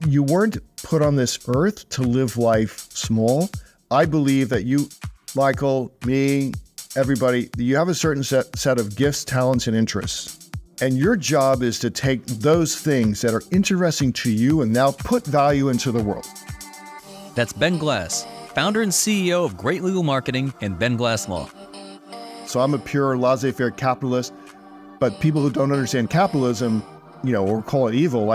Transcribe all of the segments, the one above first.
You weren't put on this earth to live life small. I believe that you, Michael, me, everybody, you have a certain set of gifts, talents, and interests. And your job is to take those things that are interesting to you and now put value into the world. That's Ben Glass, founder and CEO of Great Legal Marketing and Ben Glass Law. So I'm a pure laissez-faire capitalist, but people who don't understand capitalism, or call it evil,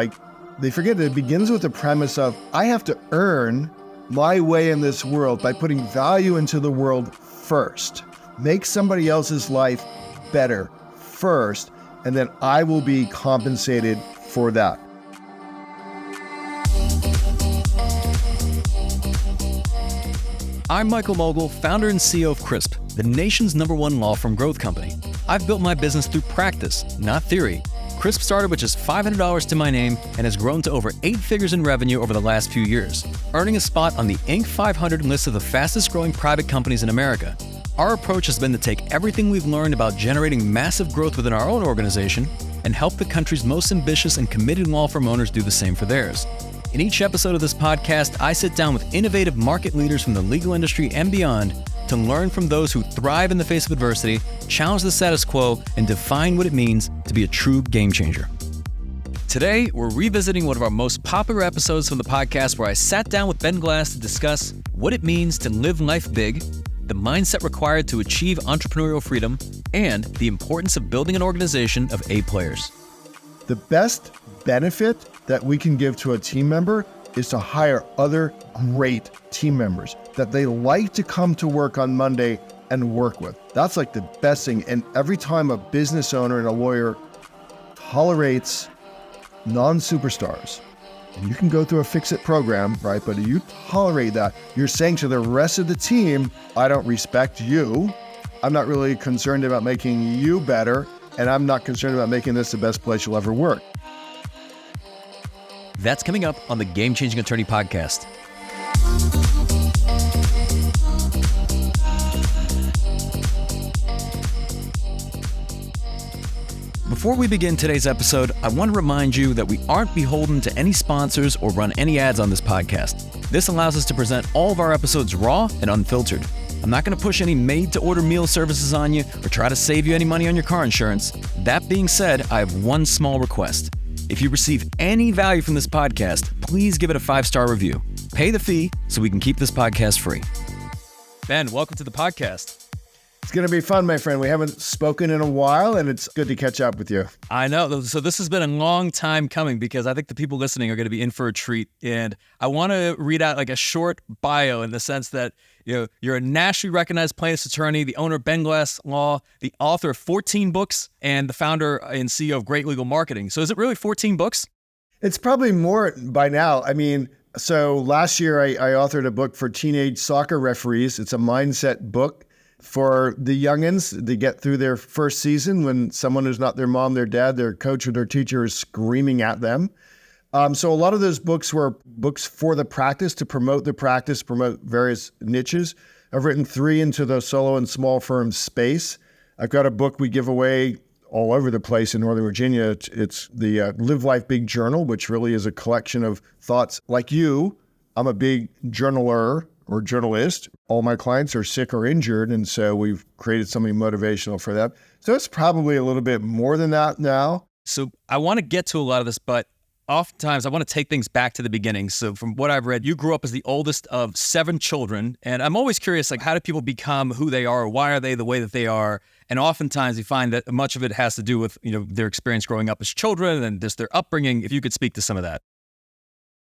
they forget that it begins with the premise of, I have to earn my way in this world by putting value into the world first. Make somebody else's life better first, and then I will be compensated for that. I'm Michael Mogill, founder and CEO of Crisp, the nation's #1 law firm growth company. I've built my business through practice, not theory. Crisp started with just $500 to my name and has grown to over 8 figures in revenue over the last few years, earning a spot on the Inc. 500 list of the fastest growing private companies in America. Our approach has been to take everything we've learned about generating massive growth within our own organization and help the country's most ambitious and committed law firm owners do the same for theirs. In each episode of this podcast, I sit down with innovative market leaders from the legal industry and beyond to learn from those who thrive in the face of adversity, challenge the status quo, and define what it means to be a true game changer. Today, we're revisiting one of our most popular episodes from the podcast where I sat down with Ben Glass to discuss what it means to live life big, the mindset required to achieve entrepreneurial freedom, and the importance of building an organization of A players. The best benefit that we can give to a team member is to hire other great team members that they like to come to work on Monday and work with. That's like the best thing. And every time a business owner and a lawyer tolerates non-superstars, and you can go through a fix-it program, right? But if you tolerate that, you're saying to the rest of the team, I don't respect you. I'm not really concerned about making you better, and I'm not concerned about making this the best place you'll ever work. That's coming up on the Game Changing Attorney podcast. Before we begin today's episode, I want to remind you that we aren't beholden to any sponsors or run any ads on this podcast. This allows us to present all of our episodes raw and unfiltered. I'm not going to push any made-to-order meal services on you or try to save you any money on your car insurance. That being said, I have one small request. If you receive any value from this podcast, please give it a 5-star review. Pay the fee so we can keep this podcast free. Ben, welcome to the podcast. It's going to be fun, my friend. We haven't spoken in a while, and it's good to catch up with you. I know. So this has been a long time coming because I think the people listening are going to be in for a treat. And I want to read out like a short bio in the sense that you're a nationally recognized plaintiffs attorney, the owner of Ben Glass Law, the author of 14 books, and the founder and CEO of Great Legal Marketing. So is it really 14 books? It's probably more by now. So last year I authored a book for teenage soccer referees. It's a mindset book for the youngins to get through their first season when someone who's not their mom, their dad, their coach, or their teacher is screaming at them. So a lot of those books were books for the practice, to promote the practice, promote various niches. I've written 3 into the solo and small firm space. I've got a book we give away all over the place in Northern Virginia. It's the Live Life Big Journal, which really is a collection of thoughts like you. I'm a big journaler or journalist. All my clients are sick or injured, and so we've created something motivational for them. So it's probably a little bit more than that now. So I want to get to a lot of this, but oftentimes I want to take things back to the beginning. So from what I've read, you grew up as the oldest of 7 children, and I'm always curious, how do people become who they are? Why are they the way that they are? And oftentimes you find that much of it has to do with their experience growing up as children and just their upbringing. If you could speak to some of that.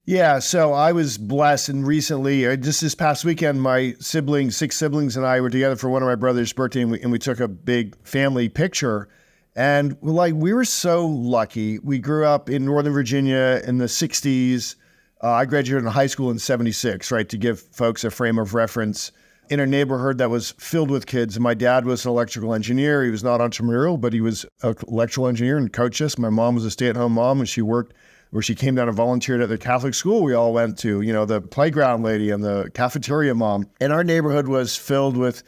Yeah, so I was blessed, and recently, just this past weekend, my 6 siblings and I were together for one of my brother's birthday, and we took a big family picture. And we were so lucky. We grew up in Northern Virginia in the 60s. I graduated in high school in 76, right, to give folks a frame of reference, in a neighborhood that was filled with kids. My dad was an electrical engineer. He was not entrepreneurial, but he was an electrical engineer and coached us. My mom was a stay-at-home mom, and she worked where she came down and volunteered at the Catholic school we all went to, the playground lady and the cafeteria mom. And our neighborhood was filled with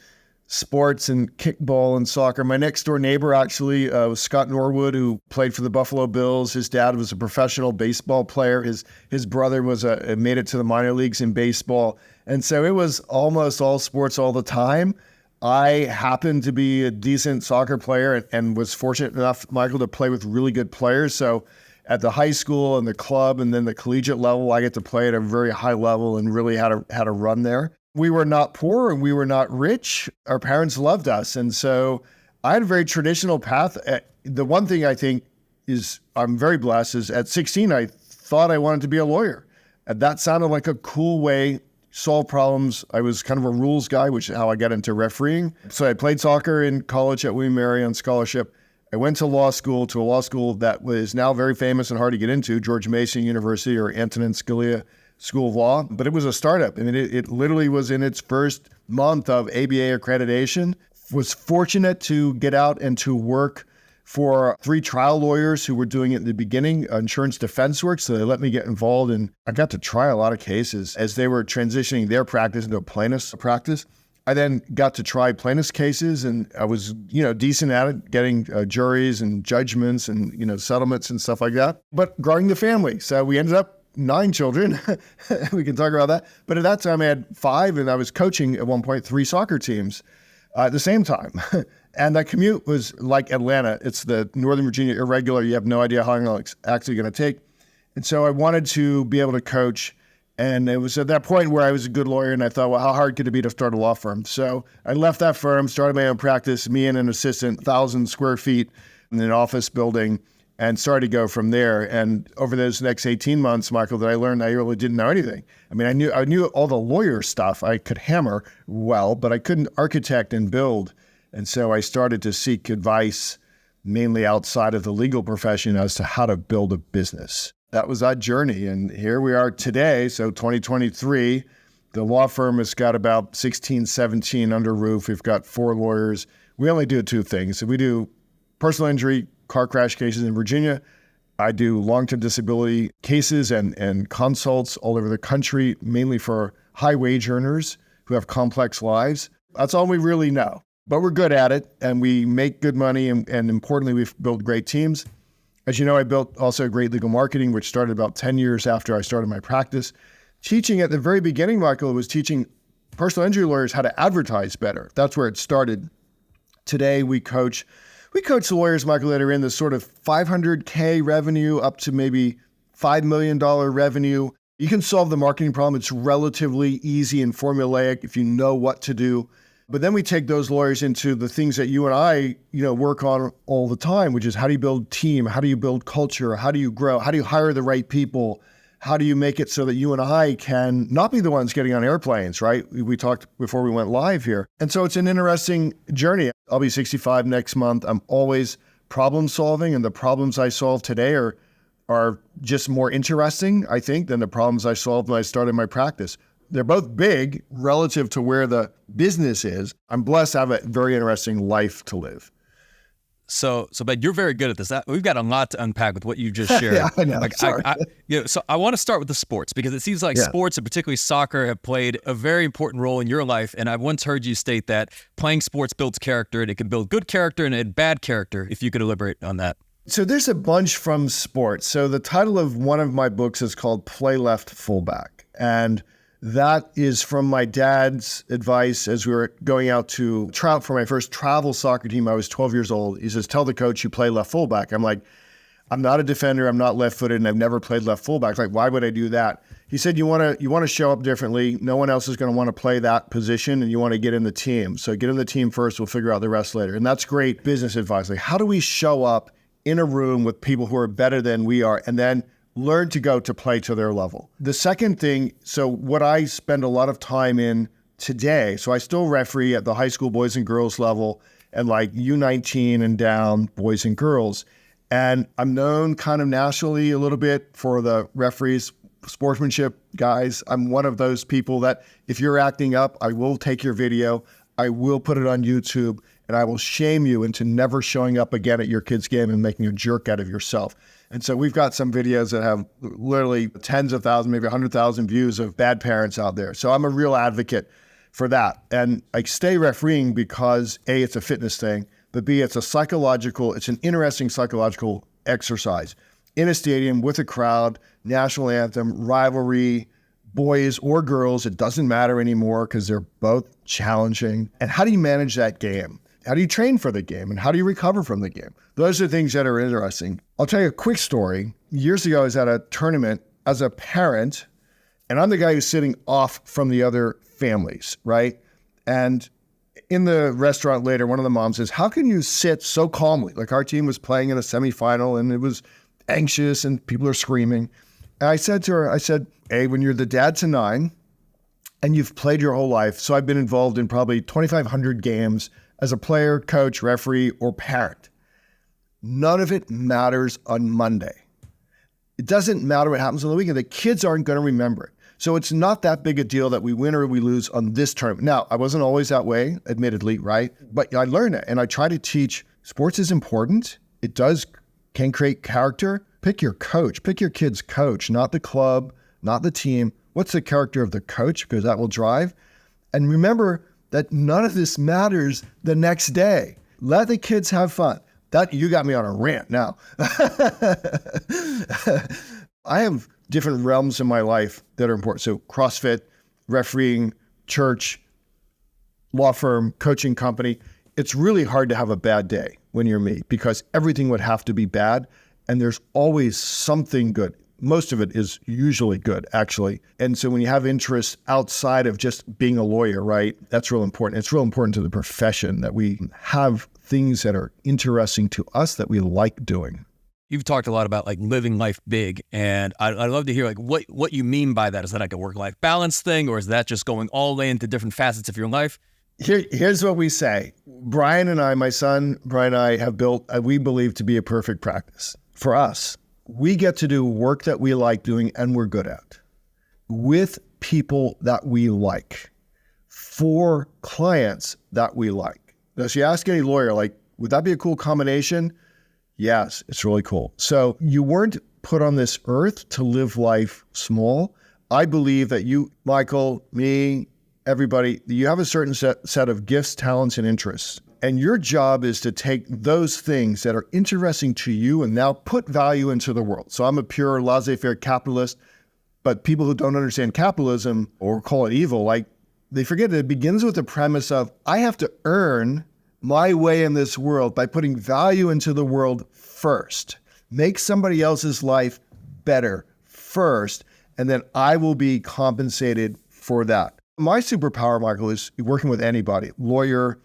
sports and kickball and soccer. My next door neighbor actually was Scott Norwood, who played for the Buffalo Bills. His dad was a professional baseball player. His brother made it to the minor leagues in baseball. And so it was almost all sports all the time. I happened to be a decent soccer player and was fortunate enough, Michael, to play with really good players. So at the high school and the club and then the collegiate level, I get to play at a very high level and really had a run there. We were not poor and we were not rich. Our parents loved us. And so I had a very traditional path. The one thing I think is I'm very blessed is at 16, I thought I wanted to be a lawyer. And that sounded like a cool way to solve problems. I was kind of a rules guy, which is how I got into refereeing. So I played soccer in college at William & Mary on scholarship. I went to a law school that was now very famous and hard to get into, George Mason University or Antonin Scalia School of Law, but it was a startup. I mean, it literally was in its first month of ABA accreditation. Was fortunate to get out and to work for 3 trial lawyers who were doing it in the beginning, insurance defense work. So they let me get involved, and I got to try a lot of cases as they were transitioning their practice into a plaintiff's practice. I then got to try plaintiff's cases, and I was, decent at it, getting juries and judgments and, settlements and stuff like that. But growing the family, so we ended up 9 children. We can talk about that. But at that time I had 5, and I was coaching at one point 3 soccer teams at the same time. And that commute was like Atlanta. It's the Northern Virginia irregular. You have no idea how long it's actually going to take. And so I wanted to be able to coach. And it was at that point where I was a good lawyer, and I thought, well, how hard could it be to start a law firm? So I left that firm, started my own practice, me and an assistant, 1,000 square feet in an office building, and started to go from there. And over those next 18 months, Michael, that I learned I really didn't know anything. I mean, I knew all the lawyer stuff. I could hammer well, but I couldn't architect and build. And so I started to seek advice, mainly outside of the legal profession, as to how to build a business. That was that journey. And here we are today. So 2023, the law firm has got about 16, 17 under roof. We've got 4 lawyers. We only do 2 things. So we do personal injury, car crash cases in Virginia. I do long-term disability cases and consults all over the country, mainly for high wage earners who have complex lives. That's all we really know, but we're good at it and we make good money. And importantly, we've built great teams. As you know, I built also great legal marketing, which started about 10 years after I started my practice. Teaching at the very beginning, Michael, was teaching personal injury lawyers how to advertise better. That's where it started. Today, we coach lawyers, Michael, that are in the sort of $500K revenue up to maybe $5 million revenue. You can solve the marketing problem. It's relatively easy and formulaic if you know what to do. But then we take those lawyers into the things that you and I, work on all the time, which is how do you build team? How do you build culture? How do you grow? How do you hire the right people? How do you make it so that you and I can not be the ones getting on airplanes, right? We talked before we went live here. And so it's an interesting journey. I'll be 65 next month. I'm always problem solving, and the problems I solve today are just more interesting, I think, than the problems I solved when I started my practice. They're both big relative to where the business is. I'm blessed to have a very interesting life to live. So, but you're very good at this. We've got a lot to unpack with what you just shared. Yeah, I know. Sorry. So I want to start with the sports, because it seems like sports, and particularly soccer, have played a very important role in your life. And I've once heard you state that playing sports builds character, and it can build good character and bad character, if you could elaborate on that. So there's a bunch from sports. So the title of one of my books is called Play Left, Fullback. And that is from my dad's advice as we were going out to travel for my first travel soccer team. I was 12 years old. He says, tell the coach you play left fullback. I'm like, I'm not a defender. I'm not left-footed, and I've never played left fullback. Like, why would I do that? He said, you want to show up differently. No one else is going to want to play that position, and you want to get in the team. So get in the team first. We'll figure out the rest later. And that's great business advice. Like, how do we show up in a room with people who are better than we are, and then learn to go to play to their level? The second thing, so what I spend a lot of time in today, so I still referee at the high school boys and girls level and like U19 and down boys and girls. And I'm known kind of nationally a little bit for the referees, sportsmanship guys. I'm one of those people that if you're acting up, I will take your video, I will put it on YouTube, and I will shame you into never showing up again at your kid's game and making a jerk out of yourself. And so we've got some videos that have literally tens of thousands, maybe 100,000 views of bad parents out there. So I'm a real advocate for that. And I stay refereeing because A, it's a fitness thing, but B, it's an interesting psychological exercise. In a stadium with a crowd, national anthem, rivalry, boys or girls, it doesn't matter anymore because they're both challenging. And how do you manage that game? How do you train for the game? And how do you recover from the game? Those are things that are interesting. I'll tell you a quick story. Years ago, I was at a tournament as a parent, and I'm the guy who's sitting off from the other families, right? And in the restaurant later, one of the moms says, how can you sit so calmly? Like our team was playing in a semifinal and it was anxious and people are screaming. And I said to her, hey, when you're the dad to 9 and you've played your whole life, so I've been involved in probably 2,500 games as a player, coach, referee, or parent. None of it matters on Monday. It doesn't matter what happens on the weekend. The kids aren't going to remember it. So it's not that big a deal that we win or we lose on this tournament. Now, I wasn't always that way, admittedly, right? But I learned it, and I try to teach sports is important. It can create character. Pick your coach. Pick your kid's coach, not the club, not the team. What's the character of the coach? Because that will drive. And remember that none of this matters the next day. Let the kids have fun. You got me on a rant now. I have different realms in my life that are important. So CrossFit, refereeing, church, law firm, coaching company. It's really hard to have a bad day when you're me because everything would have to be bad. And there's always something good. Most of it is usually good, actually. And so when you have interests outside of just being a lawyer, right, that's real important. It's real important to the profession that we have things that are interesting to us that we like doing. You've talked a lot about like living life big, and I'd love to hear like what you mean by that. Is that like a work-life balance thing, or is that just going all in into different facets of your life? Here's what we say. Brian and I, my son, Brian and I have built, we believe to be a perfect practice for us. We get to do work that we like doing and we're good at with people that we like for clients that we like. Now, if you ask any lawyer, like, would that be a cool combination? Yes, it's really cool. So you weren't put on this earth to live life small. I believe that you, Michael, me, everybody, you have a certain set of gifts, talents, and interests. And your job is to take those things that are interesting to you and now put value into the world. So I'm a pure laissez-faire capitalist, but people who don't understand capitalism or call it evil, like they forget that it begins with the premise of I have to earn my way in this world by putting value into the world first. Make somebody else's life better first, and then I will be compensated for that. My superpower, Michael, is working with anybody, lawyer,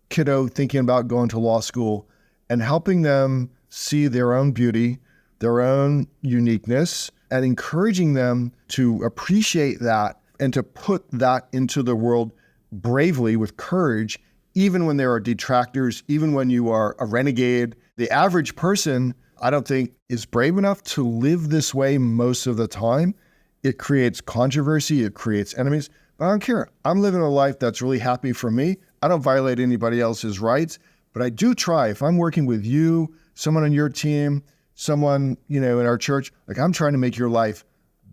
kiddo thinking about going to law school, and helping them see their own beauty, their own uniqueness, and encouraging them to appreciate that and to put that into the world bravely with courage, even when there are detractors, even when you are a renegade. The average person, I don't think, is brave enough to live this way most of the time. It creates controversy, it creates enemies, but I don't care. I'm living a life that's really happy for me. I don't violate anybody else's rights, but I do try. If I'm working with you, someone on your team, someone, in our church, like I'm trying to make your life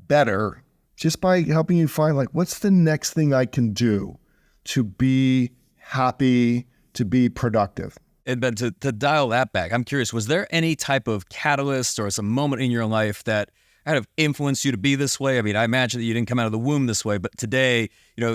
better just by helping you find like, what's the next thing I can do to be happy, to be productive? And Ben, to dial that back, I'm curious, was there any type of catalyst or some moment in your life that kind of influenced you to be this way? I mean, I imagine that you didn't come out of the womb this way, but today,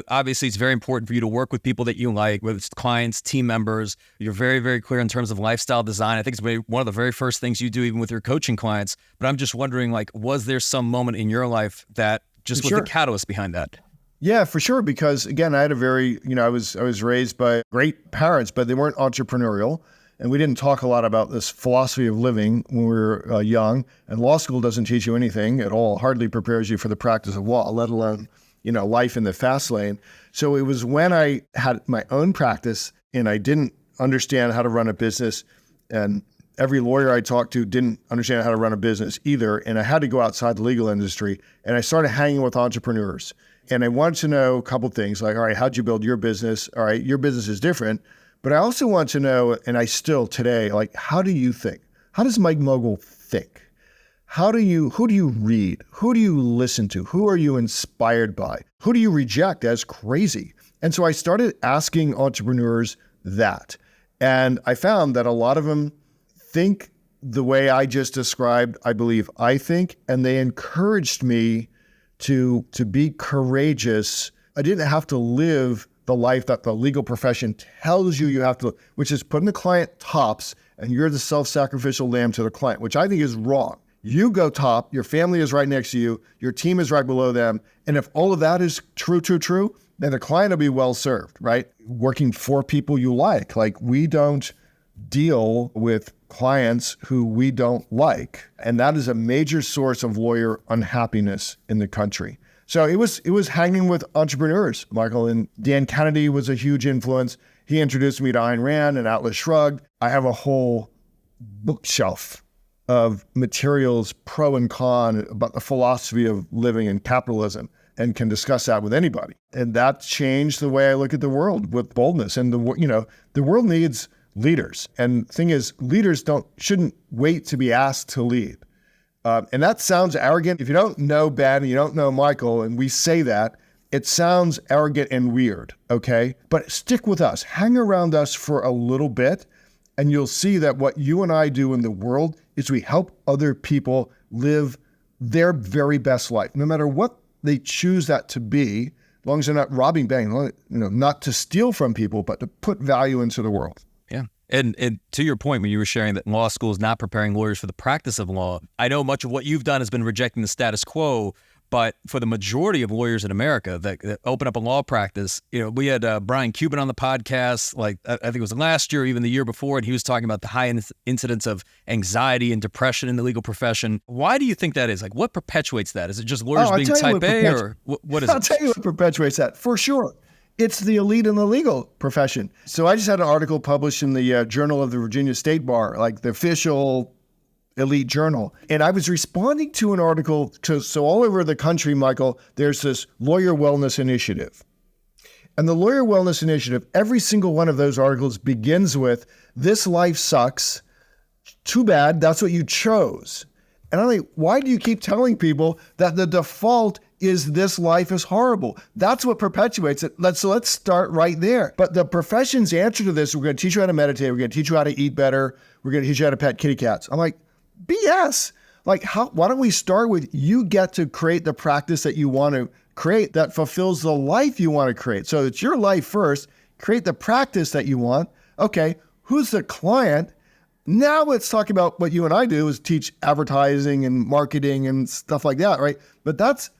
obviously it's very important for you to work with people that you like, whether it's clients, team members. You're very, very clear in terms of lifestyle design. I think it's one of the very first things you do, even with your coaching clients. But I'm just wondering, like, was there some moment in your life that just was the catalyst behind that? Yeah, for sure. Because again, I had a very, I was raised by great parents, but they weren't entrepreneurial. And we didn't talk a lot about this philosophy of living when we were young. And law school doesn't teach you anything at all, hardly prepares you for the practice of law, let alone, life in the fast lane. So it was when I had my own practice and I didn't understand how to run a business, and every lawyer I talked to didn't understand how to run a business either. And I had to go outside the legal industry, and I started hanging with entrepreneurs. And I wanted to know a couple things like, all right, how'd you build your business? All right, your business is different. But I also want to know, and I still today, like, how do you think? How does Mike Mogill think? Who do you read? Who do you listen to? Who are you inspired by? Who do you reject as crazy? And so I started asking entrepreneurs that. And I found that a lot of them think the way I just described, I believe I think, and they encouraged me to be courageous. I didn't have to live the life that the legal profession tells you have to, which is putting the client tops, and you're the self-sacrificial lamb to the client, which I think is wrong. You go top, your family is right next to you, your team is right below them, and if all of that is true, then the client will be well served, right? Working for people you like. Like, we don't deal with clients who we don't like. And that is a major source of lawyer unhappiness in the country. So it was hanging with entrepreneurs, Michael, and Dan Kennedy was a huge influence. He introduced me to Ayn Rand and Atlas Shrugged. I have a whole bookshelf of materials, pro and con, about the philosophy of living in capitalism, and can discuss that with anybody. And that changed the way I look at the world with boldness. And the world needs leaders. And the thing is, leaders shouldn't wait to be asked to lead. And that sounds arrogant. If you don't know Ben and you don't know Michael, and we say that, it sounds arrogant and weird, okay? But stick with us. Hang around us for a little bit, and you'll see that what you and I do in the world is we help other people live their very best life, no matter what they choose that to be, as long as they're not robbing banks, not to steal from people, but to put value into the world. Yeah. And to your point, when you were sharing that law school is not preparing lawyers for the practice of law, I know much of what you've done has been rejecting the status quo, but for the majority of lawyers in America that open up a law practice, we had Brian Cuban on the podcast, like I think it was last year, even the year before, and he was talking about the high incidence of anxiety and depression in the legal profession. Why do you think that is? Like, what perpetuates that? Is it just lawyers being type A, or what is it? I'll tell you what perpetuates that, for sure. It's the elite in the legal profession. So I just had an article published in the Journal of the Virginia State Bar, like the official elite journal. And I was responding to an article, so all over the country, Michael, there's this lawyer wellness initiative. And the lawyer wellness initiative, every single one of those articles begins with, "This life sucks. Too bad, that's what you chose." And I'm like, why do you keep telling people that the default is this life is horrible? That's what perpetuates it. Let's start right there. But the profession's answer to this, we're going to teach you how to meditate. We're going to teach you how to eat better. We're going to teach you how to pet kitty cats. I'm like, BS. Like, why don't we start with, you get to create the practice that you want to create that fulfills the life you want to create. So it's your life first. Create the practice that you want. Okay, who's the client? Now let's talk about what you and I do, is teach advertising and marketing and stuff like that, right? But that's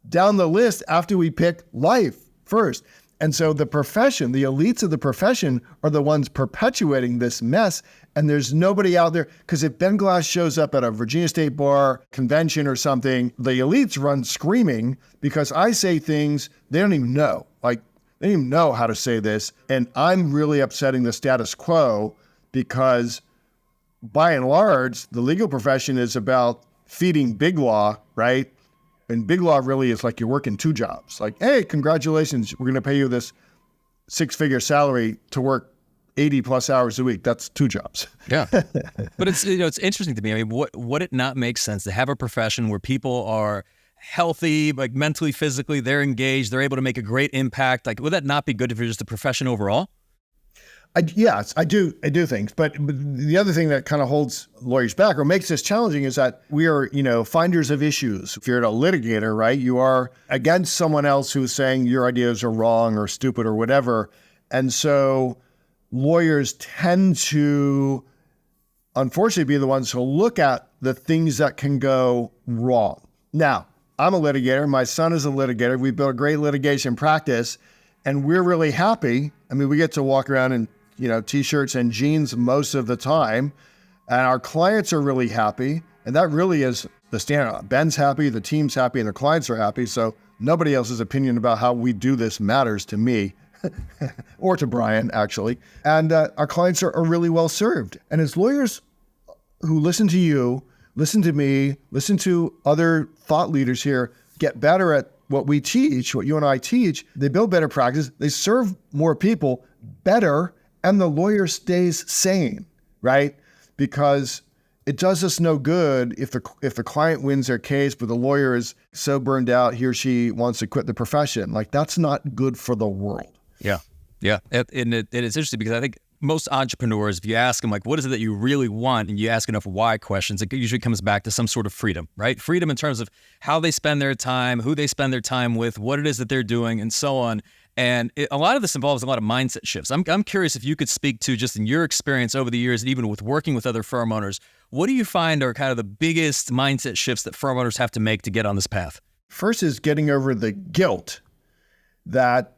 down the list after we pick life first. And so the profession, the elites of the profession are the ones perpetuating this mess. And there's nobody out there, because if Ben Glass shows up at a Virginia State Bar convention or something, the elites run screaming because I say things they don't even know. Like, they don't even know how to say this. And I'm really upsetting the status quo, because by and large, the legal profession is about feeding big law, right? And big law really is like you're working two jobs. Like, hey, congratulations, we're going to pay you this 6-figure salary to work 80 plus hours a week. That's two jobs. Yeah. But it's interesting to me. I mean, would it not make sense to have a profession where people are healthy, like mentally, physically, they're engaged, they're able to make a great impact? Like, would that not be good for just the profession overall? Yes, I do think. But the other thing that kind of holds lawyers back or makes this challenging is that we are, finders of issues. If you're a litigator, right, you are against someone else who's saying your ideas are wrong or stupid or whatever. And so lawyers tend to, unfortunately, be the ones who look at the things that can go wrong. Now, I'm a litigator. My son is a litigator. We built a great litigation practice, and we're really happy. I mean, we get to walk around in T-shirts and jeans most of the time. And our clients are really happy. And that really is the standard. Ben's happy, the team's happy, and the clients are happy. So nobody else's opinion about how we do this matters to me or to Brian, actually. And our clients are really well served. And as lawyers who listen to you, listen to me, listen to other thought leaders here, get better at what we teach, what you and I teach, they build better practice, they serve more people better, and the lawyer stays sane, right? Because it does us no good if the client wins their case, but the lawyer is so burned out, he or she wants to quit the profession. Like, that's not good for the world. Yeah. Yeah. And it's interesting because I think most entrepreneurs, if you ask them, like, what is it that you really want? And you ask enough why questions, it usually comes back to some sort of freedom, right? Freedom in terms of how they spend their time, who they spend their time with, what it is that they're doing, and so on. And a lot of this involves a lot of mindset shifts. I'm curious if you could speak to, just in your experience over the years, and even with working with other firm owners, what do you find are kind of the biggest mindset shifts that firm owners have to make to get on this path? First is getting over the guilt that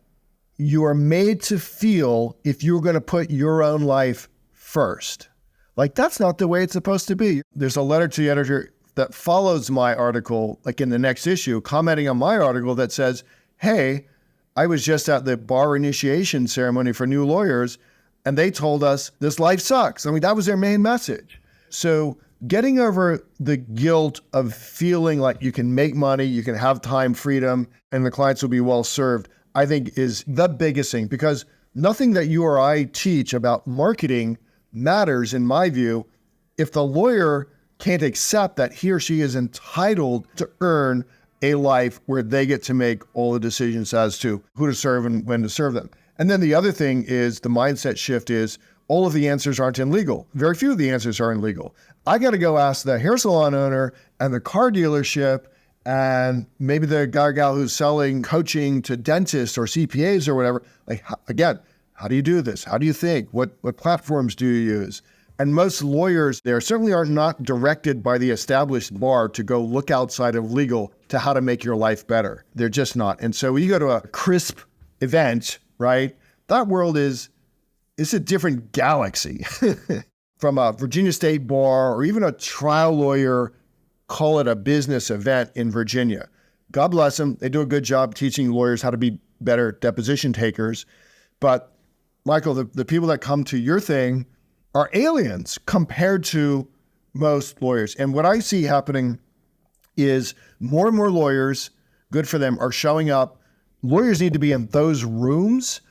you are made to feel if you're going to put your own life first. Like, that's not the way it's supposed to be. There's a letter to the editor that follows my article, like in the next issue, commenting on my article that says, hey, I was just at the bar initiation ceremony for new lawyers, and they told us this life sucks. I mean, that was their main message. So getting over the guilt of feeling like you can make money, you can have time freedom, and the clients will be well served, I think is the biggest thing, because nothing that you or I teach about marketing matters, in my view, if the lawyer can't accept that he or she is entitled to earn a life where they get to make all the decisions as to who to serve and when to serve them. And then the other thing is the mindset shift is all of the answers aren't in legal. Very few of the answers are in legal. I got to go ask the hair salon owner and the car dealership and maybe the guy or gal who's selling coaching to dentists or CPAs or whatever. Like, again, how do you do this? How do you think? What platforms do you use? And most lawyers there certainly are not directed by the established bar to go look outside of legal to how to make your life better. They're just not. And so when you go to a CRISP event, right, that world is a different galaxy. From a Virginia State bar or even a trial lawyer, call it a business event in Virginia. God bless them. They do a good job teaching lawyers how to be better deposition takers. But Michael, the people that come to your thing are aliens compared to most lawyers. And what I see happening is more and more lawyers, good for them, are showing up. Lawyers need to be in those rooms.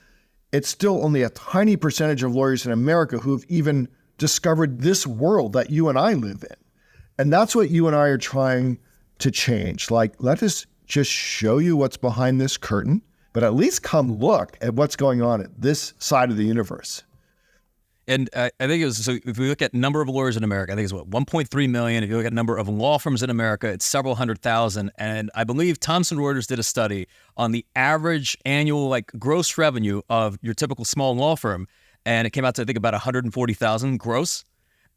It's still only a tiny percentage of lawyers in America who've even discovered this world that you and I live in. And that's what you and I are trying to change. Like, let us just show you what's behind this curtain, but at least come look at what's going on at this side of the universe. And I think it was, so if we look at number of lawyers in America, I think it's 1.3 million. If you look at number of law firms in America, it's several 100,000. And I believe Thomson Reuters did a study on the average annual gross revenue of your typical small law firm. And it came out to, I think, about 140,000 gross.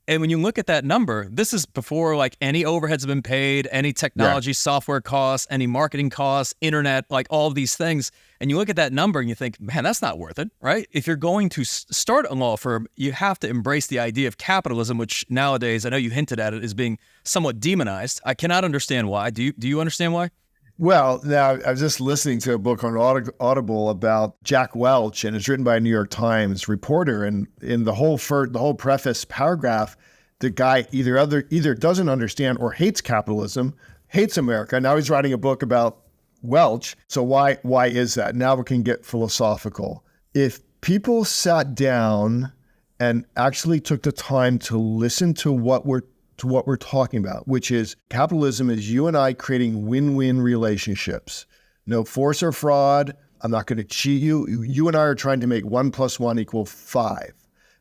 And when you look at that number, this is before any overheads have been paid, any technology, software costs, any marketing costs, internet, all of these things. And you look at that number and you think, man, that's not worth it, right? If you're going to start a law firm, you have to embrace the idea of capitalism, which nowadays, I know you hinted at it, is being somewhat demonized. I cannot understand why. Do you understand why? Well, now I was just listening to a book on Audible about Jack Welch, and it's written by a New York Times reporter. And in the whole preface paragraph, the guy either doesn't understand or hates capitalism, hates America. Now he's writing a book about Welch. So why is that? Now we can get philosophical. If people sat down and actually took the time to listen to what we're talking about, which is capitalism is you and I creating win-win relationships. No force or fraud. I'm not going to cheat you. You and I are trying to make 1 + 1 = 5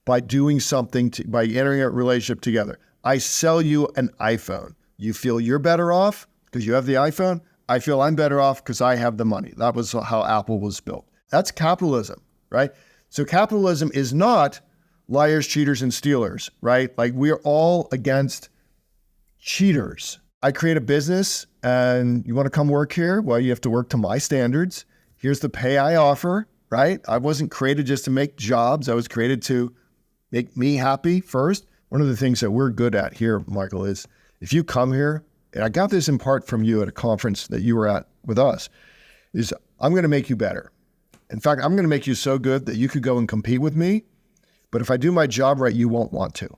by doing something, by entering a relationship together. I sell you an iPhone. You feel you're better off because you have the iPhone. I feel I'm better off because I have the money. That was how Apple was built. That's capitalism, right? So capitalism is not liars, cheaters, and stealers, right? We are all against cheaters. I create a business and you want to come work here? Well, you have to work to my standards. Here's the pay I offer, right? I wasn't created just to make jobs. I was created to make me happy first. One of the things that we're good at here, Michael, is if you come here, and I got this in part from you at a conference that you were at with us, is I'm going to make you better. In fact, I'm going to make you so good that you could go and compete with me. But if I do my job right, you won't want to.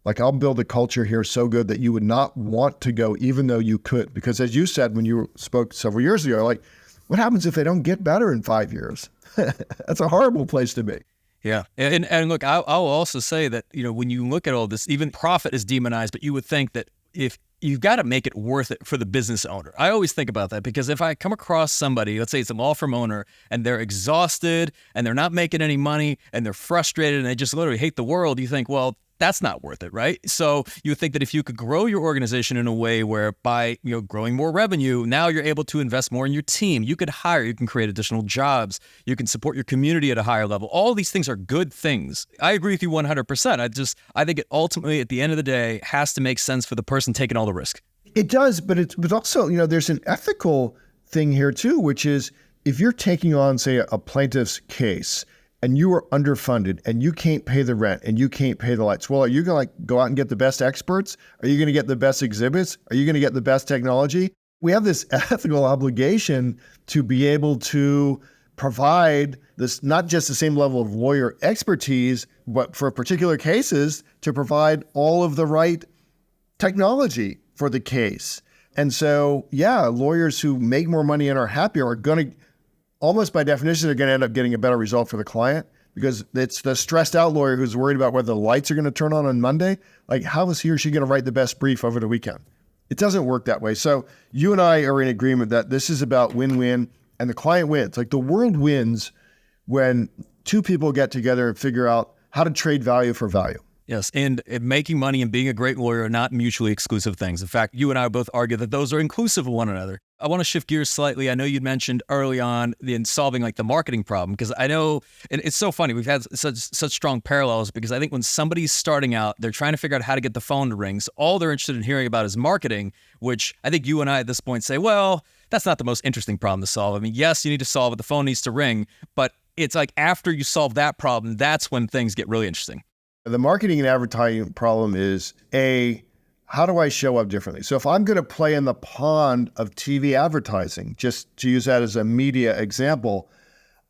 I'll build a culture here so good that you would not want to go, even though you could. Because as you said, when you spoke several years ago, what happens if they don't get better in 5 years? That's a horrible place to be. Yeah. And look, I'll also say that, when you look at all this, even profit is demonized, but you would think that if you've got to make it worth it for the business owner. I always think about that because if I come across somebody, let's say it's a law firm owner, and they're exhausted and they're not making any money and they're frustrated and they just literally hate the world, you think, well, that's not worth it, right? So you think that if you could grow your organization in a way where by growing more revenue, now you're able to invest more in your team. You could hire, you can create additional jobs, you can support your community at a higher level. All these things are good things. I agree with you 100%. I think it ultimately, at the end of the day, has to make sense for the person taking all the risk. It does, but also, there's an ethical thing here too, which is if you're taking on, say, a plaintiff's case, and you are underfunded and you can't pay the rent and you can't pay the lights, well, are you going to go out and get the best experts? Are you going to get the best exhibits? Are you going to get the best technology? We have this ethical obligation to be able to provide this, not just the same level of lawyer expertise, but for particular cases, to provide all of the right technology for the case. And so, lawyers who make more money and are happier are going to, almost by definition, they're going to end up getting a better result for the client, because it's the stressed out lawyer who's worried about whether the lights are going to turn on Monday. Like, how is he or she going to write the best brief over the weekend? It doesn't work that way. So you and I are in agreement that this is about win-win, and the client wins. Like, the world wins when two people get together and figure out how to trade value for value. Yes, and making money and being a great lawyer are not mutually exclusive things. In fact, you and I both argue that those are inclusive of one another. I want to shift gears slightly. I know you mentioned early on in solving the marketing problem, because I know, and it's so funny, we've had such strong parallels, because I think when somebody's starting out, they're trying to figure out how to get the phone to ring. So all they're interested in hearing about is marketing, which I think you and I at this point say, well, that's not the most interesting problem to solve. I mean, yes, you need to solve it. The phone needs to ring, but it's like after you solve that problem, that's when things get really interesting. The marketing and advertising problem is how do I show up differently? So if I'm going to play in the pond of TV advertising, just to use that as a media example,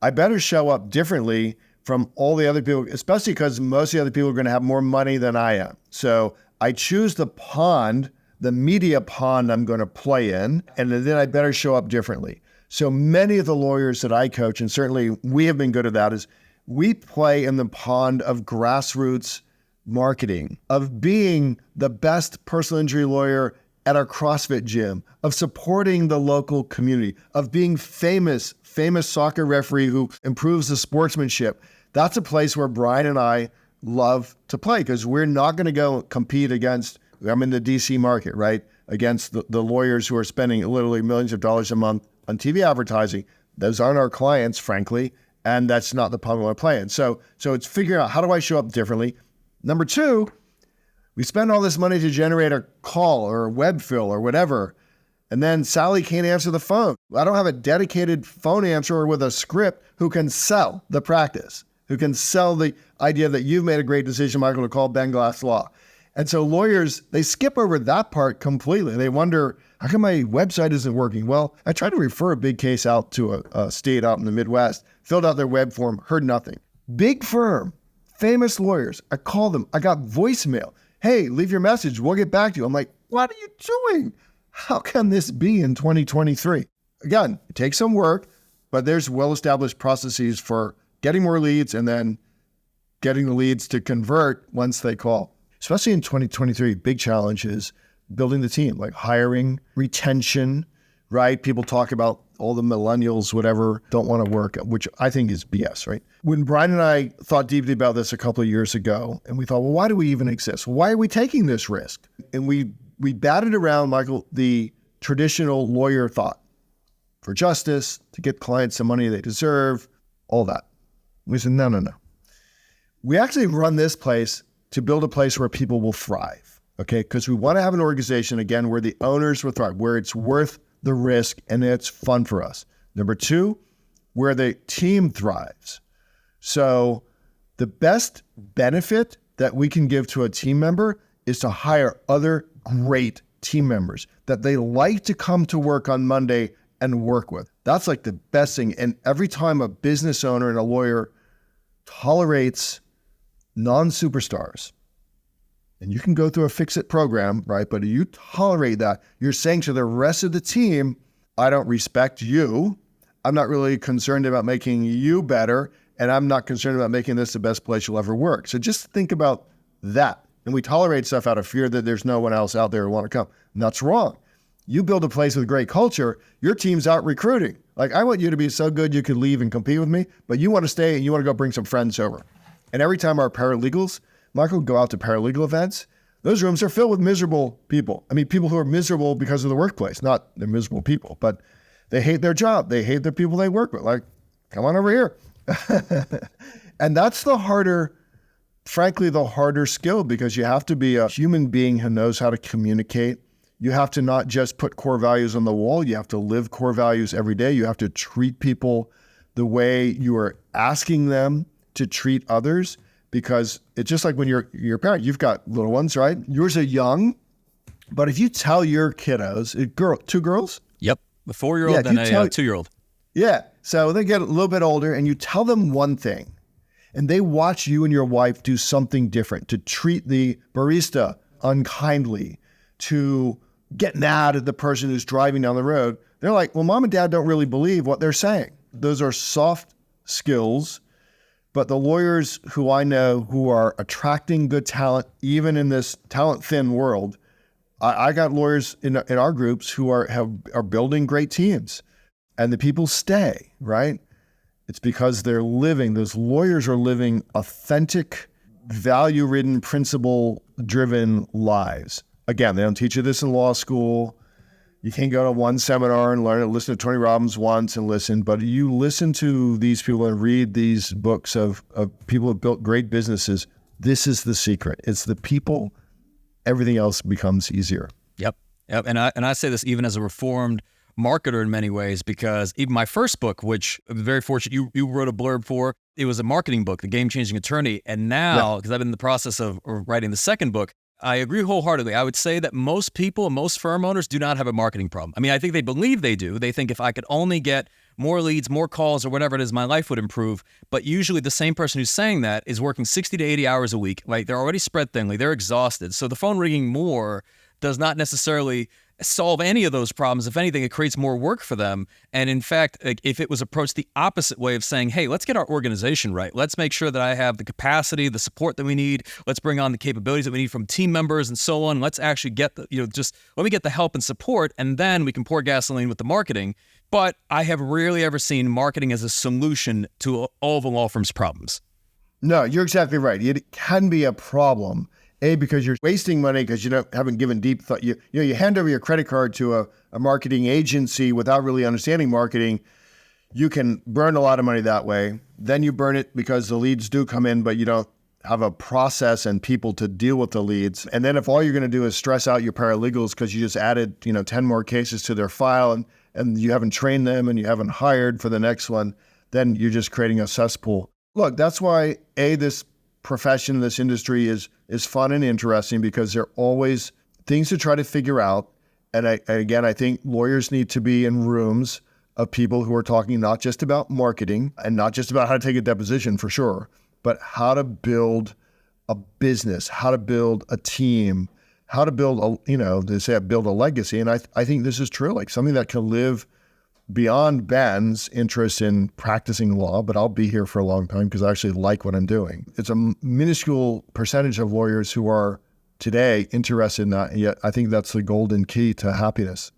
I better show up differently from all the other people, especially because most of the other people are going to have more money than I am. So I choose the pond, the media pond I'm going to play in, and then I better show up differently. So many of the lawyers that I coach, and certainly we have been good at that, is we play in the pond of grassroots marketing, of being the best personal injury lawyer at our CrossFit gym, of supporting the local community, of being famous soccer referee who improves the sportsmanship. That's a place where Brian and I love to play, because we're not going to go compete against, I'm in the DC market, right? Against the lawyers who are spending literally millions of dollars a month on TV advertising. Those aren't our clients, frankly. And that's not the pond we want to play in. So it's figuring out, how do I show up differently? Number two, we spend all this money to generate a call or a web fill or whatever, and then Sally can't answer the phone. I don't have a dedicated phone answerer with a script who can sell the practice, who can sell the idea that you've made a great decision, Michael, to call Ben Glass Law. And so lawyers, they skip over that part completely. They wonder, how come my website isn't working? Well, I tried to refer a big case out to a state out in the Midwest, filled out their web form, heard nothing. Big firm, famous lawyers. I called them. I got voicemail. Hey, leave your message. We'll get back to you. I'm like, what are you doing? How can this be in 2023? Again, it takes some work, but there's well-established processes for getting more leads and then getting the leads to convert once they call. Especially in 2023, big challenge is building the team, like hiring, retention, right? People talk about all the millennials, whatever, don't want to work, which I think is BS, right? When Brian and I thought deeply about this a couple of years ago, and we thought, well, why do we even exist? Why are we taking this risk? And we batted around, Michael, the traditional lawyer thought, for justice, to get clients the money they deserve, all that. We said, no. We actually run this place to build a place where people will thrive, okay? Because we want to have an organization, again, where the owners will thrive, where it's worth the risk and it's fun for us. Number two, where the team thrives. So the best benefit that we can give to a team member is to hire other great team members that they like to come to work on Monday and work with. That's like the best thing. And every time a business owner and a lawyer tolerates non-superstars, and you can go through a fix-it program, right? But if you tolerate that, you're saying to the rest of the team, I don't respect you. I'm not really concerned about making you better, and I'm not concerned about making this the best place you'll ever work. So just think about that. And we tolerate stuff out of fear that there's no one else out there who want to come. And that's wrong. You build a place with great culture, your team's out recruiting. Like, I want you to be so good you could leave and compete with me, but you want to stay and you want to go bring some friends over. And every time our paralegals, Michael, go out to paralegal events, those rooms are filled with miserable people. I mean, people who are miserable because of the workplace, not they're miserable people, but they hate their job. They hate the people they work with. Like, come on over here. And that's frankly, the harder skill, because you have to be a human being who knows how to communicate. You have to not just put core values on the wall. You have to live core values every day. You have to treat people the way you are asking them to treat others, because it's just like when you're a parent, you've got little ones, right? Yours are young, but if you tell your kiddos, two girls? Yep, a 4-year-old and a 2-year-old. Yeah, so they get a little bit older and you tell them one thing and they watch you and your wife do something different, to treat the barista unkindly, to get mad at the person who's driving down the road. They're like, well, mom and dad don't really believe what they're saying. Those are soft skills. But the lawyers who I know who are attracting good talent, even in this talent-thin world, I got lawyers in our groups who are building great teams, and the people stay, right? It's because those lawyers are living authentic, value-ridden, principle-driven lives. Again, they don't teach you this in law school. You can't go to one seminar and learn it, listen to Tony Robbins once and listen, but you listen to these people and read these books of people who have built great businesses. This is the secret. It's the people. Everything else becomes easier. Yep. And I say this even as a reformed marketer in many ways, because even my first book, which I'm very fortunate you wrote a blurb for, it was a marketing book, The Game Changing Attorney. And now, because I've been in the process of writing the second book, I agree wholeheartedly. I would say that most people, most firm owners do not have a marketing problem. I mean, I think they believe they do. They think if I could only get more leads, more calls, or whatever it is, my life would improve. But usually the same person who's saying that is working 60 to 80 hours a week. Like, they're already spread thinly. They're exhausted. So the phone ringing more does not necessarily solve any of those problems. If anything, it creates more work for them. And in fact, if it was approached the opposite way of saying, hey, let's get our organization right. Let's make sure that I have the capacity, the support that we need. Let's bring on the capabilities that we need from team members and so on. Let's actually get let me get the help and support, and then we can pour gasoline with the marketing. But I have rarely ever seen marketing as a solution to all of a law firm's problems. No, you're exactly right. It can be a problem. Because you're wasting money because you haven't given deep thought. You hand over your credit card to a marketing agency without really understanding marketing. You can burn a lot of money that way. Then you burn it because the leads do come in, but you don't have a process and people to deal with the leads. And then if all you're going to do is stress out your paralegals because you just added 10 more cases to their file and you haven't trained them and you haven't hired for the next one, then you're just creating a cesspool. Look, that's why this profession, this industry is fun and interesting, because there are always things to try to figure out. And I think lawyers need to be in rooms of people who are talking not just about marketing and not just about how to take a deposition for sure, but how to build a business, how to build a team, how to build they say build a legacy. And I think this is true, like something that can live beyond Ben's interest in practicing law, but I'll be here for a long time because I actually like what I'm doing. It's a minuscule percentage of lawyers who are today interested in that, and yet I think that's the golden key to happiness.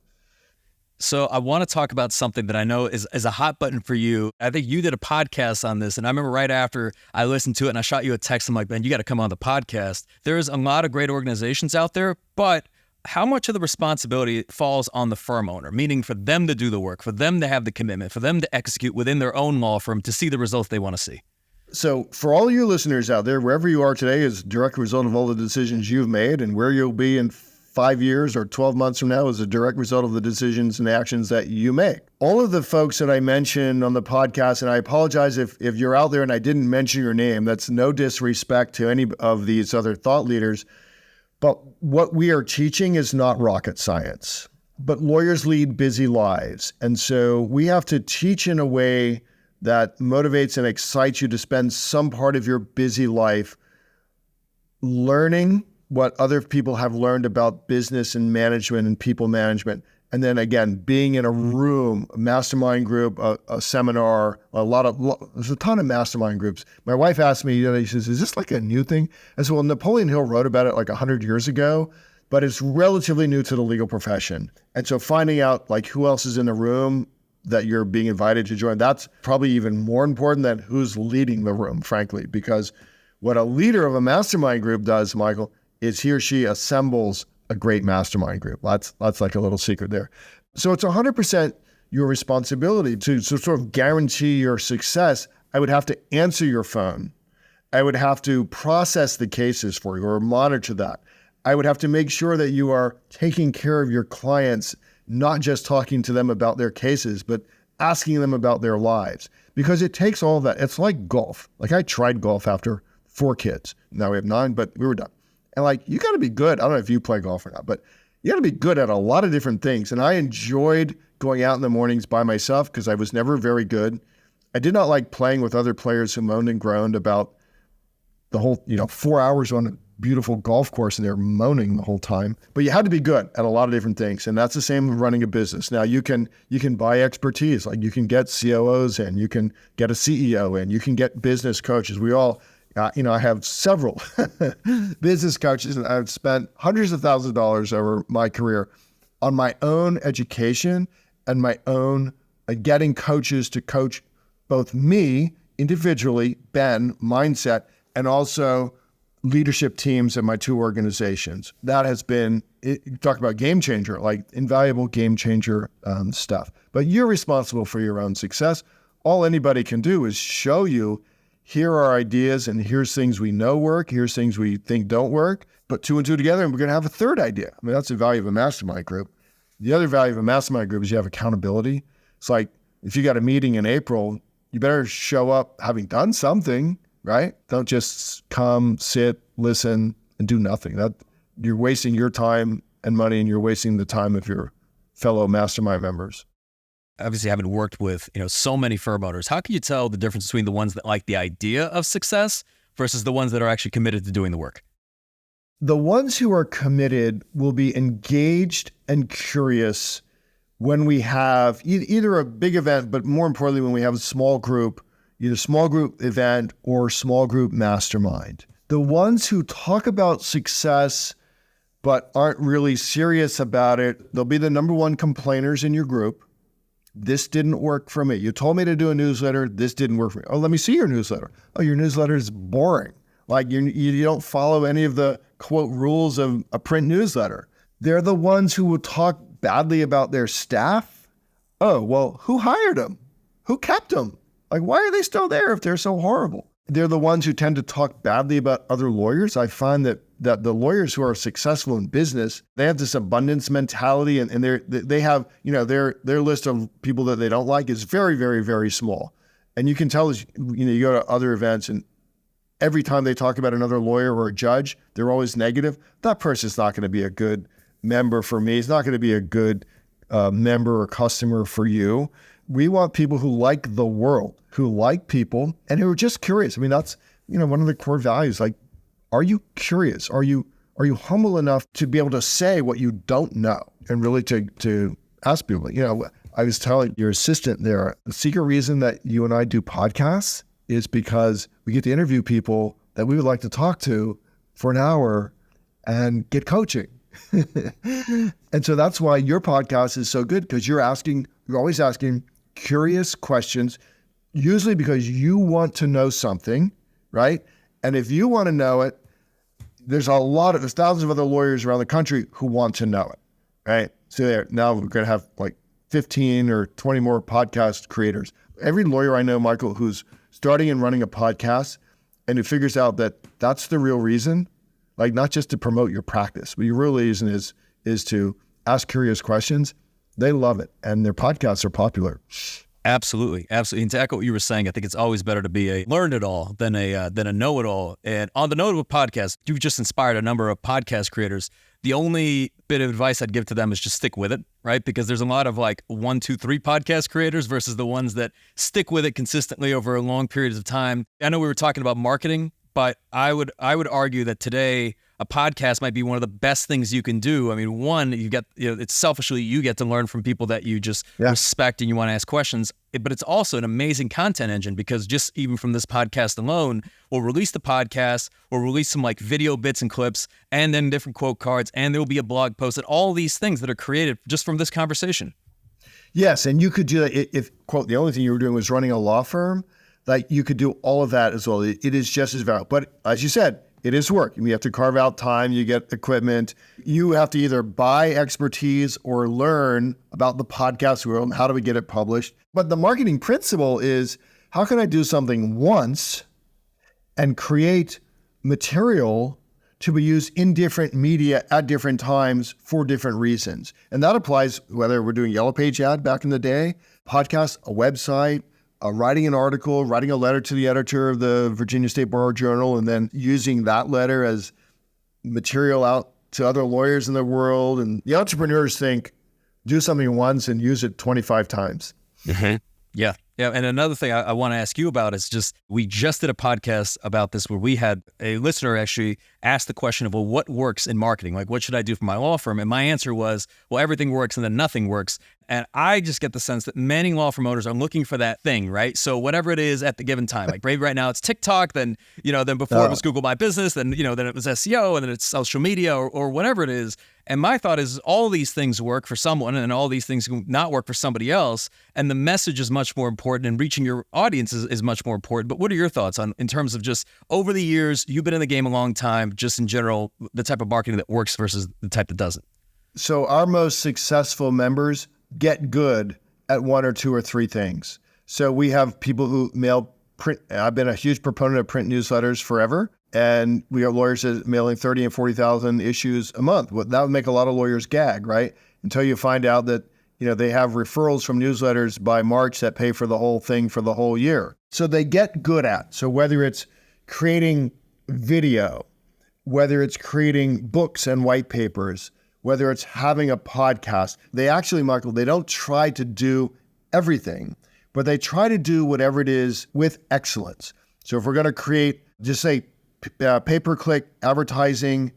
So I want to talk about something that I know is a hot button for you. I think you did a podcast on this, and I remember right after I listened to it and I shot you a text, I'm like, Ben, you got to come on the podcast. There's a lot of great organizations out there, but how much of the responsibility falls on the firm owner, meaning for them to do the work, for them to have the commitment, for them to execute within their own law firm to see the results they want to see? So for all you listeners out there, wherever you are today is a direct result of all the decisions you've made, and where you'll be in 5 years or 12 months from now is a direct result of the decisions and actions that you make. All of the folks that I mentioned on the podcast, and I apologize if you're out there and I didn't mention your name, that's no disrespect to any of these other thought leaders. But what we are teaching is not rocket science, but lawyers lead busy lives. And so we have to teach in a way that motivates and excites you to spend some part of your busy life learning what other people have learned about business and management and people management, And then again, being in a room, a mastermind group, a seminar, there's a ton of mastermind groups. My wife asked me, she says, is this like a new thing? I said, well, Napoleon Hill wrote about it like 100 years ago, but it's relatively new to the legal profession. And so finding out like who else is in the room that you're being invited to join, that's probably even more important than who's leading the room, frankly, because what a leader of a mastermind group does, Michael, is he or she assembles a great mastermind group. That's like a little secret there. So it's 100% your responsibility to sort of guarantee your success. I would have to answer your phone. I would have to process the cases for you or monitor that. I would have to make sure that you are taking care of your clients, not just talking to them about their cases, but asking them about their lives. Because it takes all of that. It's like golf. Like I tried golf after 4 kids. Now we have 9, but we were done. And like, you got to be good. I don't know if you play golf or not, but you got to be good at a lot of different things. And I enjoyed going out in the mornings by myself because I was never very good. I did not like playing with other players who moaned and groaned about the whole, 4 hours on a beautiful golf course and they're moaning the whole time. But you had to be good at a lot of different things. And that's the same with running a business. Now you can buy expertise. Like you can get COOs in, you can get a CEO in, you can get business coaches. We all, I have several business coaches, and I've spent hundreds of thousands of dollars over my career on my own education and my own getting coaches to coach both me individually, Ben, mindset, and also leadership teams in my 2 organizations. That has been, you talk about game changer, like invaluable game changer stuff. But you're responsible for your own success. All anybody can do is show you, here are ideas and here's things we know work, here's things we think don't work. Put 2 and 2 together and we're going to have a third idea. I mean, that's the value of a mastermind group. The other value of a mastermind group is you have accountability. It's like if you got a meeting in April, you better show up having done something, right? Don't just come, sit, listen, and do nothing. That you're wasting your time and money, and you're wasting the time of your fellow mastermind members. Obviously, having worked with so many firm owners, how can you tell the difference between the ones that like the idea of success versus the ones that are actually committed to doing the work? The ones who are committed will be engaged and curious when we have either a big event, but more importantly, when we have a small group, either small group event or small group mastermind. The ones who talk about success but aren't really serious about it, they'll be the number 1 complainers in your group. This didn't work for me. You told me to do a newsletter. This didn't work for me. Oh, let me see your newsletter. Oh, your newsletter is boring. Like you don't follow any of the quote rules of a print newsletter. They're the ones who will talk badly about their staff. Oh, well, who hired them? Who kept them? Like, why are they still there if they're so horrible? They're the ones who tend to talk badly about other lawyers. I find that the lawyers who are successful in business, they have this abundance mentality, and they have, their list of people that they don't like is very, very, very small. And you can tell as you go to other events, and every time they talk about another lawyer or a judge, they're always negative. That person's not going to be a good member for me. It's not going to be a good member or customer for you. We want people who like the world, who like people, and who are just curious. I mean, that's, one of the core values. Like, are you curious? Are you humble enough to be able to say what you don't know and really to ask people? I was telling your assistant there, the secret reason that you and I do podcasts is because we get to interview people that we would like to talk to for an hour and get coaching. And so that's why your podcast is so good, because you're always asking curious questions, usually because you want to know something, right? And if you want to know it, there's thousands of other lawyers around the country who want to know it, right? So now we're going to have like 15 or 20 more podcast creators. Every lawyer I know, Michael, who's starting and running a podcast and who figures out that that's the real reason, like not just to promote your practice, but your real reason is to ask curious questions. They love it, and their podcasts are popular. Absolutely. And to echo what you were saying, I think it's always better to be a learn-it-all than a know-it-all. And on the note of a podcast, you've just inspired a number of podcast creators. The only bit of advice I'd give to them is just stick with it, right? Because there's a lot of like 1, 2, 3 podcast creators versus the ones that stick with it consistently over a long period of time. I know we were talking about marketing, but I would argue that today a podcast might be one of the best things you can do. I mean, one, it's selfishly, you get to learn from people that you just respect and you want to ask questions, but it's also an amazing content engine because just even from this podcast alone, we'll release the podcast, we'll release some like video bits and clips, and then different quote cards, and there'll be a blog post and all these things that are created just from this conversation. Yes, and you could do that if, quote, the only thing you were doing was running a law firm, like you could do all of that as well. It is just as valuable. But as you said, it is work. You have to carve out time, you get equipment. You have to either buy expertise or learn about the podcast world and how do we get it published. But the marketing principle is, how can I do something once and create material to be used in different media at different times for different reasons? And that applies whether we're doing Yellow Page ad back in the day, podcast, a website, writing an article, writing a letter to the editor of the Virginia State Bar Journal, and then using that letter as material out to other lawyers in the world. And the entrepreneurs think, do something once and use it 25 times. Mm-hmm. Yeah. Yeah. And another thing I want to ask you about is just, we just did a podcast about this where we had a listener actually ask the question of, well, what works in marketing? Like, what should I do for my law firm? And my answer was, well, everything works and then nothing works. And I just get the sense that many law firm owners are looking for that thing, right? So whatever it is at the given time, like maybe right now it's TikTok, then before it was Google My Business, then it was SEO, and then it's social media or whatever it is. And my thought is all these things work for someone and all these things can not work for somebody else. And the message is much more important and reaching your audience is much more important. But what are your thoughts in terms of just over the years, you've been in the game a long time, just in general, the type of marketing that works versus the type that doesn't? So our most successful members get good at one or two or three things. So we have people who mail print. I've been a huge proponent of print newsletters forever. And we have lawyers that mailing 30 and 40,000 issues a month. Well, that would make a lot of lawyers gag, right? Until you find out that, they have referrals from newsletters by March that pay for the whole thing for the whole year. So they get good at. So whether it's creating video, whether it's creating books and white papers, whether it's having a podcast, they actually, Michael, they don't try to do everything, but they try to do whatever it is with excellence. So if we're going to create, just say, pay-per-click advertising,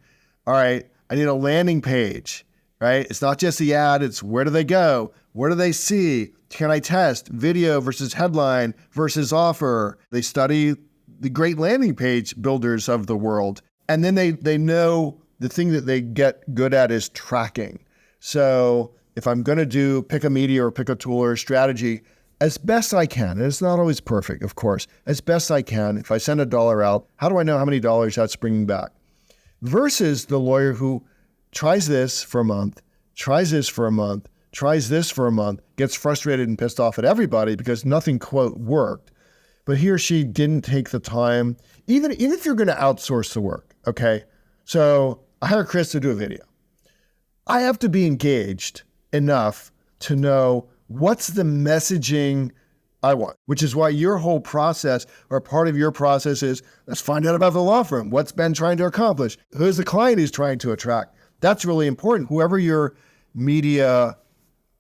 all right, I need a landing page, right? It's not just the ad, it's where do they go? Where do they see? Can I test video versus headline versus offer? They study the great landing page builders of the world. And then they know the thing that they get good at is tracking. So if I'm going to pick a media or pick a tool or a strategy, as best I can, and it's not always perfect, of course, as best I can, if I send $1 out, how do I know how many dollars that's bringing back? Versus the lawyer who tries this for a month, tries this for a month, tries this for a month, gets frustrated and pissed off at everybody because nothing, quote, worked. But he or she didn't take the time, even if you're going to outsource the work, okay? So I hire Chris to do a video. I have to be engaged enough to know what's the messaging I want, which is why your whole process or part of your process is, let's find out about the law firm. What's Ben trying to accomplish? Who's the client he's trying to attract? That's really important. Whoever your media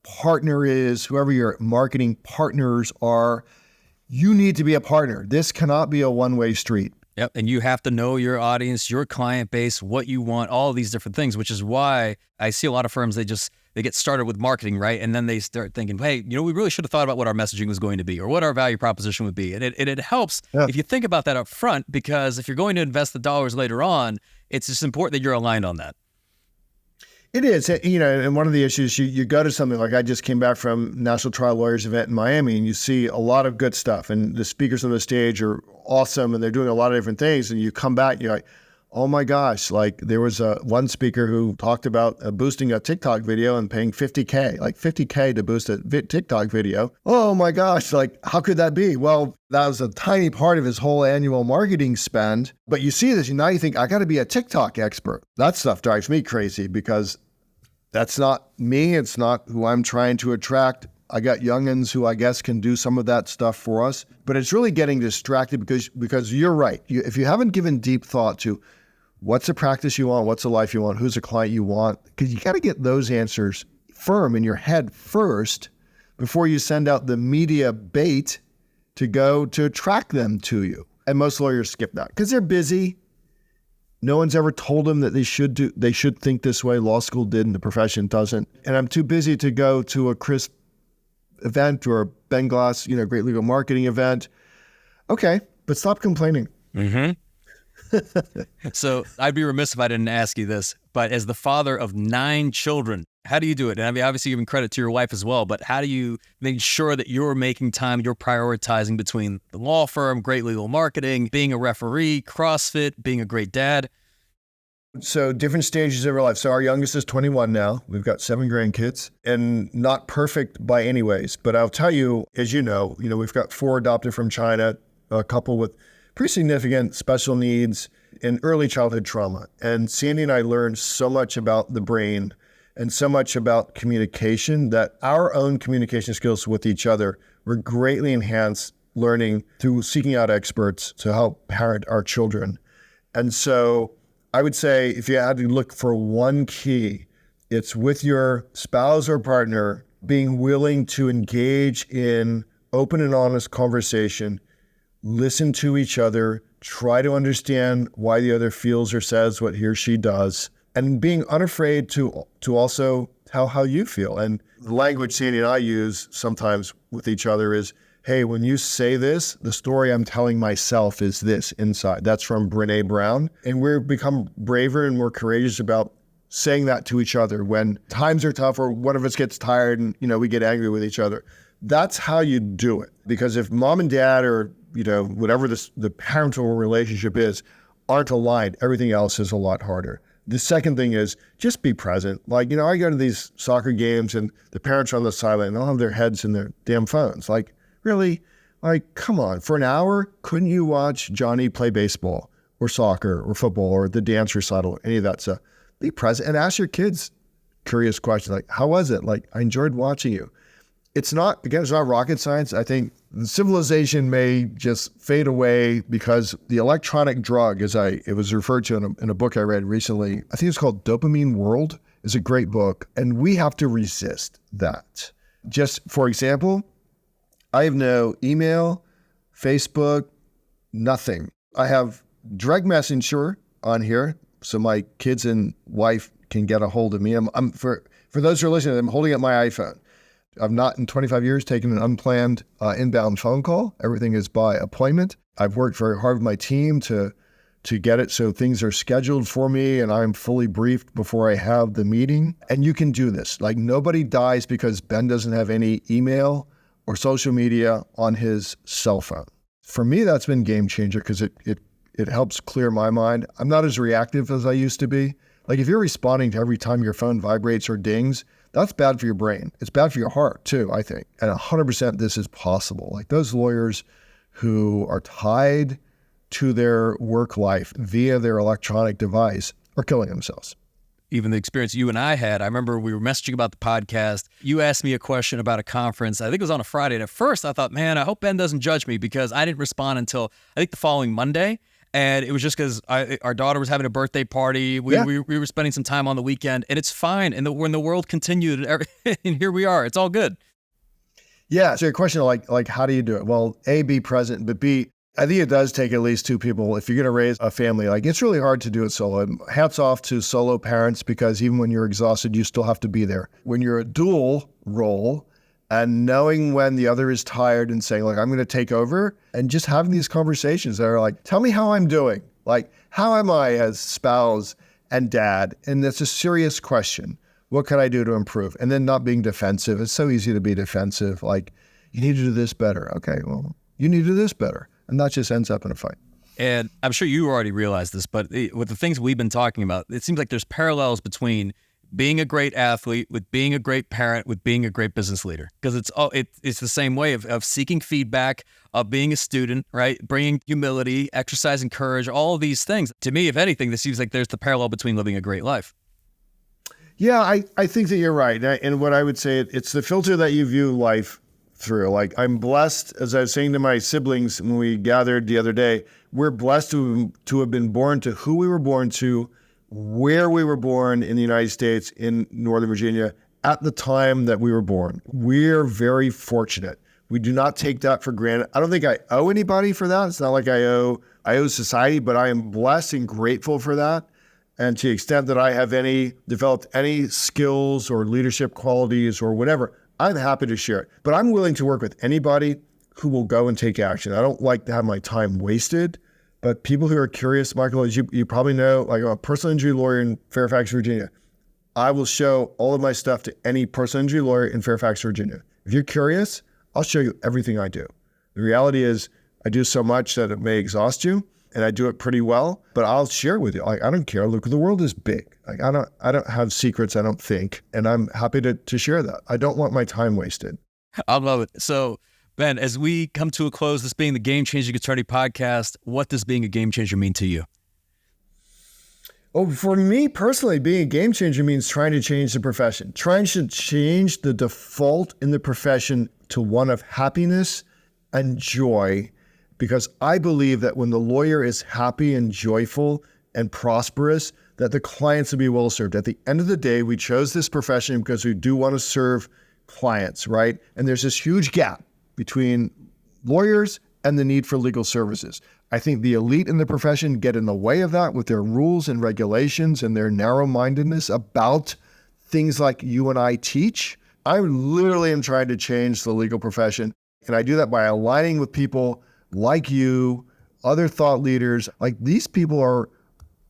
partner is, whoever your marketing partners are, you need to be a partner. This cannot be a one-way street. Yep. And you have to know your audience, your client base, what you want, all these different things, which is why I see a lot of firms, they get started with marketing, right? And then they start thinking, hey, we really should have thought about what our messaging was going to be or what our value proposition would be. And it helps if you think about that up front, because if you're going to invest the dollars later on, it's just important that you're aligned on that. It is. And one of the issues, you go to something like, I just came back from National Trial Lawyers event in Miami, and you see a lot of good stuff. And the speakers on the stage are awesome, and they're doing a lot of different things. And you come back, and you're like, oh my gosh, like there was one speaker who talked about boosting a TikTok video and paying $50K to boost a TikTok video. Oh my gosh, like how could that be? Well, that was a tiny part of his whole annual marketing spend. But you see this, and now you think, I got to be a TikTok expert. That stuff drives me crazy because that's not me. It's not who I'm trying to attract. I got youngins who I guess can do some of that stuff for us. But it's really getting distracted because you're right. If you haven't given deep thought to what's the practice you want, what's the life you want, who's the client you want, because you got to get those answers firm in your head first before you send out the media bait to go to attract them to you. And most lawyers skip that because they're busy. No one's ever told them that they should think this way. Law school did and the profession doesn't. And I'm too busy to go to a crisp event or a Ben Glass, great legal marketing event. Okay, but stop complaining. Mm-hmm. So I'd be remiss if I didn't ask you this, but as the father of 9 children, how do you do it? And I mean, obviously giving credit to your wife as well, but how do you make sure that you're making time, you're prioritizing between the law firm, great legal marketing, being a referee, CrossFit, being a great dad? So different stages of our life. So our youngest is 21 now. We've got 7 grandkids and not perfect by any ways. But I'll tell you, as you know, we've got 4 adopted from China, a couple with pretty significant special needs and early childhood trauma. And Sandy and I learned so much about the brain and so much about communication that our own communication skills with each other were greatly enhanced learning through seeking out experts to help parent our children. And so I would say if you had to look for one key, it's with your spouse or partner being willing to engage in open and honest conversation, listen to each other, try to understand why the other feels or says what he or she does, and being unafraid to also tell how you feel. And the language Sandy and I use sometimes with each other is, hey, when you say this, the story I'm telling myself is this inside. That's from Brené Brown. And we've become braver and more courageous about saying that to each other when times are tough or one of us gets tired and, we get angry with each other. That's how you do it. Because if mom and dad or, whatever the parental relationship is, aren't aligned, everything else is a lot harder. The second thing is just be present. I go to these soccer games and the parents are on the sideline and they'll have their heads in their damn phones. Really? Come on, for an hour, couldn't you watch Johnny play baseball or soccer or football or the dance recital or any of that stuff? Be present and ask your kids curious questions like, how was it? I enjoyed watching you. It's not rocket science. I think civilization may just fade away because the electronic drug, as it was referred to in a book I read recently, I think it's called Dopamine World, is a great book. And we have to resist that. Just for example, I have no email, Facebook, nothing. I have direct messenger on here so my kids and wife can get a hold of me. For those who are listening, I'm holding up my iPhone. I've not in 25 years taken an unplanned inbound phone call. Everything is by appointment. I've worked very hard with my team to get it so things are scheduled for me and I'm fully briefed before I have the meeting. And you can do this. Nobody dies because Ben doesn't have any email or social media on his cell phone. For me, that's been game changer because it helps clear my mind. I'm not as reactive as I used to be. If you're responding to every time your phone vibrates or dings, that's bad for your brain. It's bad for your heart too, I think. And 100% this is possible. Those lawyers who are tied to their work life via their electronic device are killing themselves. Even the experience you and I had, I remember we were messaging about the podcast. You asked me a question about a conference. I think it was on a Friday. And at first I thought, man, I hope Ben doesn't judge me because I didn't respond until I think the following Monday. And it was just because our daughter was having a birthday party. We were spending some time on the weekend, and it's fine. And when the world continued, and here we are. It's all good. Yeah. So your question, how do you do it? Well, A, be present, but B, I think it does take at least 2 people. If you're going to raise a family, it's really hard to do it solo. Hats off to solo parents because even when you're exhausted, you still have to be there. When you're a dual role, and knowing when the other is tired and saying, I'm going to take over and just having these conversations that are tell me how I'm doing. How am I as spouse and dad? And that's a serious question. What can I do to improve? And then not being defensive. It's so easy to be defensive. You need to do this better. Okay, well, you need to do this better. And that just ends up in a fight. And I'm sure you already realized this, but with the things we've been talking about, it seems like there's parallels between being a great athlete, with being a great parent, with being a great business leader. Because it's the same way of seeking feedback, of being a student, right? Bringing humility, exercising courage, all of these things. To me, if anything, this seems like there's the parallel between living a great life. Yeah, I think that you're right. And what I would say, it's the filter that you view life through. I'm blessed, as I was saying to my siblings when we gathered the other day, we're blessed to have been born to who we were born to, where we were born in the United States, in Northern Virginia, at the time that we were born. We're very fortunate. We do not take that for granted. I don't think I owe anybody for that. It's not like I owe society, but I am blessed and grateful for that. And to the extent that I have developed any skills or leadership qualities or whatever, I'm happy to share it. But I'm willing to work with anybody who will go and take action. I don't like to have my time wasted, but people who are curious, Michael, as you probably know, like I'm a personal injury lawyer in Fairfax, Virginia. I will show all of my stuff to any personal injury lawyer in Fairfax, Virginia. If you're curious, I'll show you everything I do. The reality is I do so much that it may exhaust you, and I do it pretty well, but I'll share with you. Like, I don't care. Look, the world is big. Like, I don't have secrets, I don't think, and I'm happy to share that. I don't want my time wasted. I love it. So, Ben, as we come to a close, this being the Game Changing Attorney podcast, what does being a game changer mean to you? Oh, for me personally, being a game changer means trying to change the profession, trying to change the default in the profession to one of happiness and joy, because I believe that when the lawyer is happy and joyful and prosperous, that the clients will be well served. At the end of the day, we chose this profession because we do want to serve clients, right? And there's this huge gap between lawyers and the need for legal services. I think the elite in the profession get in the way of that with their rules and regulations and their narrow-mindedness about things like you and I teach. I literally am trying to change the legal profession. And I do that by aligning with people like you, other thought leaders. Like, these people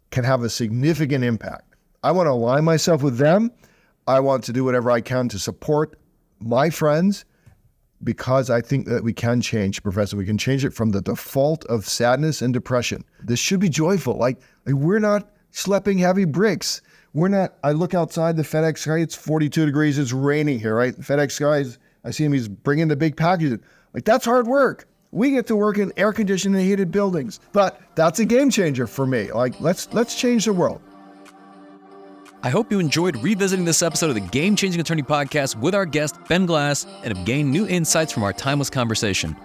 can have a significant impact. I want to align myself with them. I want to do whatever I can to support my friends, because I think that we can change, Professor. We can change it from the default of sadness and depression. This should be joyful. Like we're not schlepping heavy bricks. I look outside the FedEx guy, it's 42 degrees, it's raining here, right? FedEx guys, I see him, he's bringing the big packages. Like, that's hard work. We get to work in air-conditioned and heated buildings, but that's a game changer for me. Like, let's change the world. I hope you enjoyed revisiting this episode of the Game Changing Attorney podcast with our guest, Ben Glass, and have gained new insights from our timeless conversation.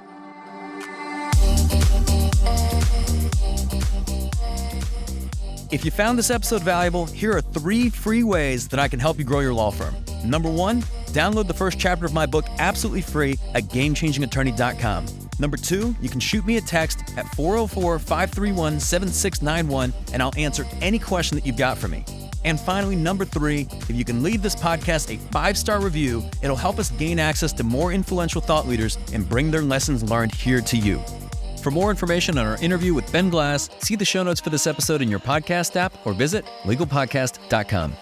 If you found this episode valuable, here are 3 free ways that I can help you grow your law firm. Number 1, download the first chapter of my book absolutely free at GameChangingAttorney.com. Number 2, you can shoot me a text at 404-531-7691, and I'll answer any question that you've got for me. And finally, number 3, if you can leave this podcast a 5-star review, it'll help us gain access to more influential thought leaders and bring their lessons learned here to you. For more information on our interview with Ben Glass, see the show notes for this episode in your podcast app or visit legalpodcast.com.